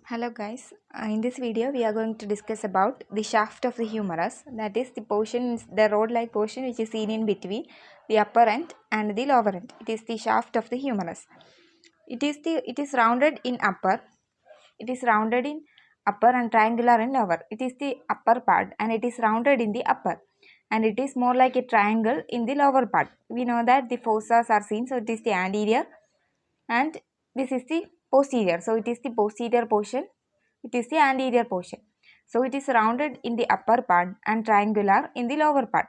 Hello guys, in this video we are going to discuss about the shaft of the humerus, that is the portion, the rod-like portion which is seen in between the upper end and the lower end. It is the shaft of the humerus. It is rounded in upper. It is rounded in upper and triangular in lower. It is the upper part and it is rounded in the upper, and it is more like a triangle in the lower part. We know that the fossas are seen, so it is the anterior and this is the posterior. So it is the posterior portion, it is the anterior portion. So it is rounded in the upper part and triangular in the lower part.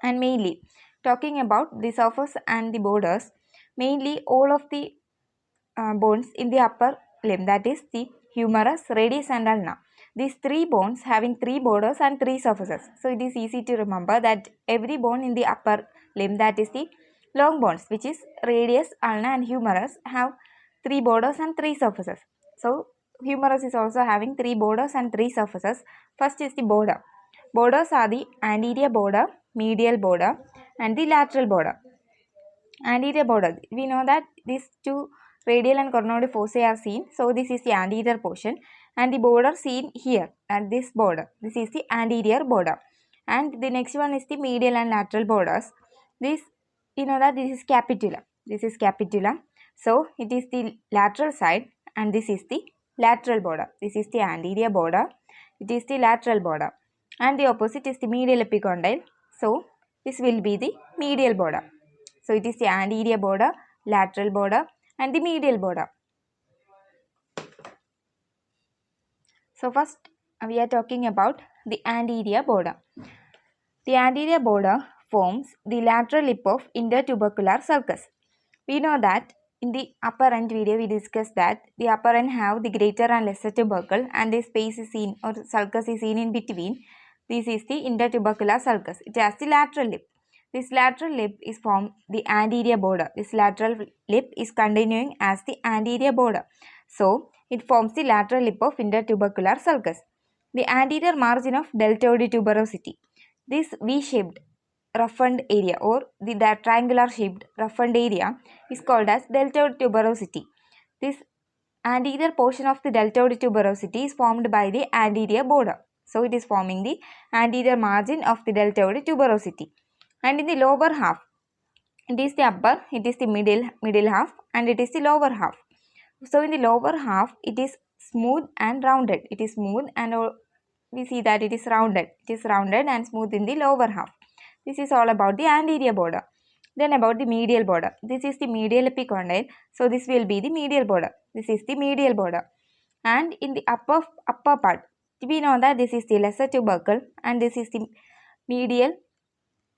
And mainly talking about the surface and the borders, mainly all of the bones in the upper limb, that is the humerus, radius and ulna. These three bones having three borders and three surfaces. So it is easy to remember that every bone in the upper limb, that is the long bones, which is radius, ulna and humerus, have three borders and three surfaces. So humerus is also having three borders and three surfaces. First is the border. Borders are the anterior border, medial border and the lateral border. Anterior border, we know that these two radial and coronoid fossae are seen. So this is the anterior portion and the border seen here at this border. This is the anterior border. And the next one is the medial and lateral borders. This, you know that this is capitula. This is capitula. So it is the lateral side and this is the lateral border. This is the anterior border. It is the lateral border. And the opposite is the medial epicondyle. So this will be the medial border. So it is the anterior border, lateral border and the medial border. So first we are talking about the anterior border. The anterior border forms the lateral lip of intertubercular sulcus. We know that in the upper end video we discussed that the upper end have the greater and lesser tubercle and the space is seen or sulcus is seen in between. This is the intertubercular sulcus. It has the lateral lip. This lateral lip is from the anterior border. This lateral lip is continuing as the anterior border. So, it forms the lateral lip of intertubercular sulcus. The anterior margin of deltoid tuberosity. This V-shaped roughened area or the triangular shaped roughened area is called as deltoid tuberosity. This anterior portion of the deltoid tuberosity is formed by the anterior border. So, it is forming the anterior margin of the deltoid tuberosity. And in the lower half, it is the upper, it is the middle half and it is the lower half. So in the lower half, it is smooth and rounded. It is smooth and we see that it is rounded. It is rounded and smooth in the lower half. This is all about the anterior border. Then about the medial border. This is the medial epicondyle. So this will be the medial border. This is the medial border. And in the upper part, we know that this is the lesser tubercle and this is the medial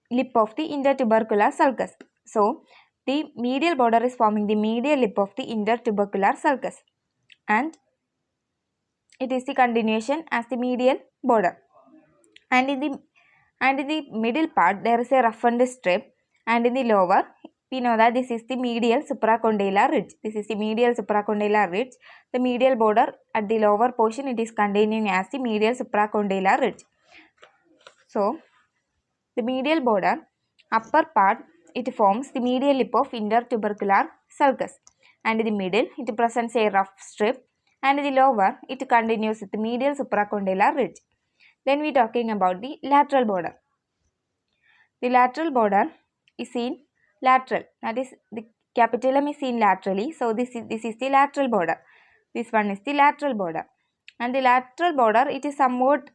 lip of the intertubercular sulcus. So, the medial border is forming the medial lip of the intertubercular sulcus and it is the continuation as the medial border. And in the middle part there is a roughened strip, and in the lower we know that this is the medial supracondylar ridge. This is the medial supracondylar ridge. The medial border at the lower portion, it is continuing as the medial supracondylar ridge. So, the medial border, upper part, it forms the medial lip of intertubercular sulcus, and in the middle it presents a rough strip, and in the lower it continues with the medial supracondylar ridge. Then we are talking about the lateral border. The lateral border is seen lateral, that is the capitulum is seen laterally. So this is the lateral border. This one is the lateral border, and the lateral border, it is somewhat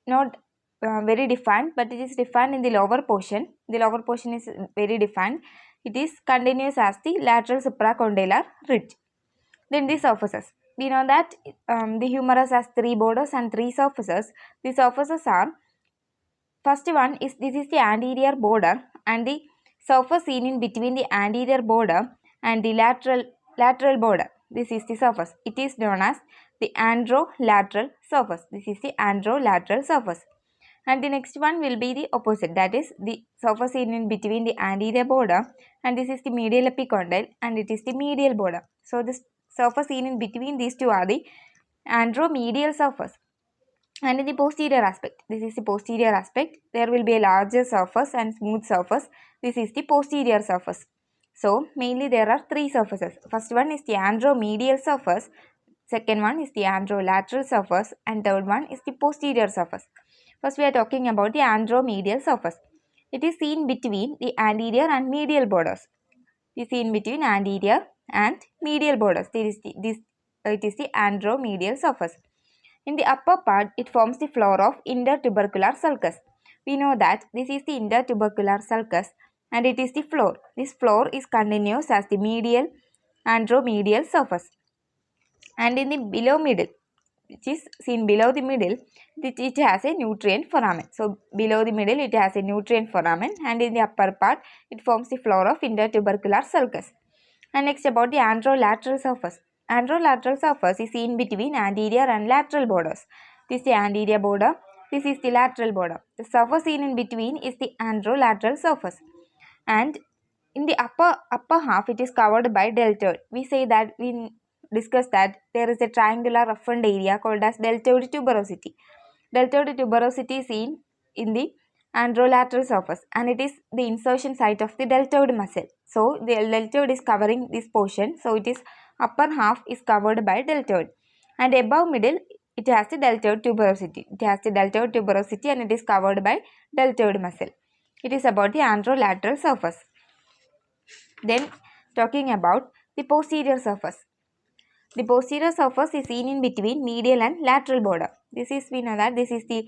not very defined, but it is defined in the lower portion. The lower portion is very defined. It is continuous as the lateral supracondylar ridge. Then the surfaces. We know that the humerus has three borders and three surfaces. The surfaces are, first one is, this is the anterior border and the surface seen in between the anterior border and the lateral border. This is the surface. It is known as the androlateral surface. This is the androlateral surface. And the next one will be the opposite, that is the surface seen in between the anterior border, and this is the medial epicondyle and it is the medial border. So this surface seen in between these two are the andromedial surface. And in the posterior aspect, this is the posterior aspect, there will be a larger surface and smooth surface. This is the posterior surface. So mainly there are three surfaces. First one is the andromedial surface. second one is the anterolateral surface, and third one is the posterior surface. First we are talking about the anteromedial surface. It is seen between the anterior and medial borders. It is seen between anterior and medial borders. It is the anteromedial surface. In the upper part, it forms the floor of intertubercular sulcus. We know that this is the intertubercular sulcus and it is the floor. This floor is continuous as the medial anteromedial surface. And in the below middle, which is seen below the middle, it has a nutrient foramen. So below the middle it has a nutrient foramen, and in the upper part it forms the floor of intertubercular sulcus. And next about the anterolateral surface. Anterolateral surface is seen between anterior and lateral borders. This is the anterior border, this is the lateral border. The surface seen in between is the anterolateral surface. And in the upper half it is covered by deltoid. We discussed that there is a triangular roughened area called as deltoid tuberosity. Deltoid tuberosity is seen in the anterolateral surface and it is the insertion site of the deltoid muscle. So the deltoid is covering this portion, so it is upper half is covered by deltoid, and above middle it has the deltoid tuberosity. It has the deltoid tuberosity and it is covered by deltoid muscle. It is about the anterolateral surface. Then talking about the posterior surface. The posterior surface is seen in between medial and lateral border. We know that this is the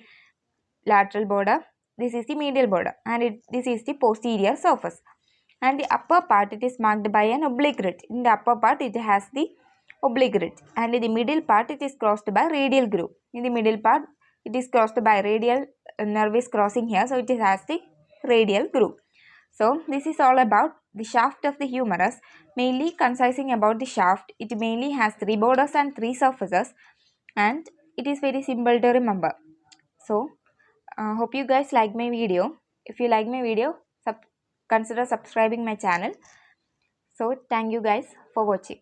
lateral border, this is the medial border, and this is the posterior surface. And the upper part it is marked by an oblique ridge. In the upper part it has the oblique ridge, and in the middle part it is crossed by radial groove. In the middle part it is crossed by radial nerve is crossing here, so it has the radial groove. So this is all about the shaft of the humerus, mainly concising about the shaft. It mainly has 3 borders and 3 surfaces, and it is very simple to remember. So hope you guys like my video. If you like my video, consider subscribing my channel. So thank you guys for watching.